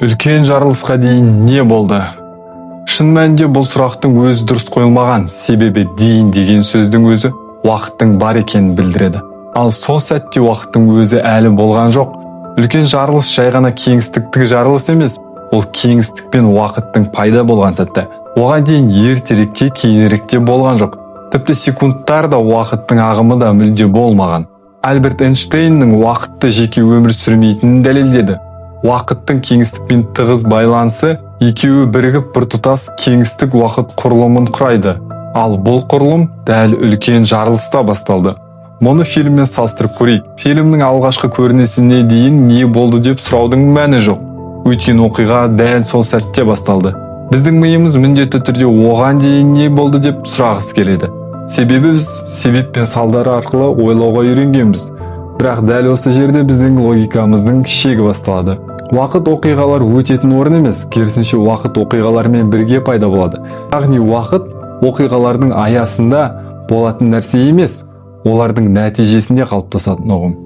Үлкен жарылысқа дейін не болды? Шын мәнінде бұл сұрақтың өзі дұрыс қойылмаған, себебі дейін деген сөздің өзі уақыттың бар екенін білдіреді. Ал сол сәтте уақыттың өзі әлі болған жоқ. Үлкен жарылыс жай ғана кеңістіктік жарылыс емес, ол кеңістік пен уақыттың пайда болған сәтті. Оған дейін ертеректе, кейініректе болған жоқ. Тіпті секундтар да уақыттың ағымы да мүлде болмаған. Альберт Эйнштейннің уақытты жеке өмір сүрмейтінін дәлелдеді. Уақыттың кеңістікпен тығыз байланысы екеуі бірігіп біртұтас кеңістік уақыт құрылымын құрайды. Ал бұл құрылым дәл үлкен жарылыста басталды. Мұны фильммен салыстырып көрейік. Фильмнің алғашқы көрінісіне дейін не болды деп сұраудың мәні жоқ. Өткен оқиға дәл сол сәтте басталды. Біздің миымыз міндетті түрде оған дейін не болды деп сұрағысы келеді. Себебі біз себеп пен салдары арқылы ойлауға үйренгенбіз. Бірақ дәл осы жерде біздің логикамыздың шегі басталады. Уақыт оқиғалар өтетін орын емес, керісінше уақыт оқиғалармен бірге пайда болады. Яғни уақыт оқиғалардың аясында болатын нәрсе емес, олардың нәтижесінде қалыптасатын ұғым.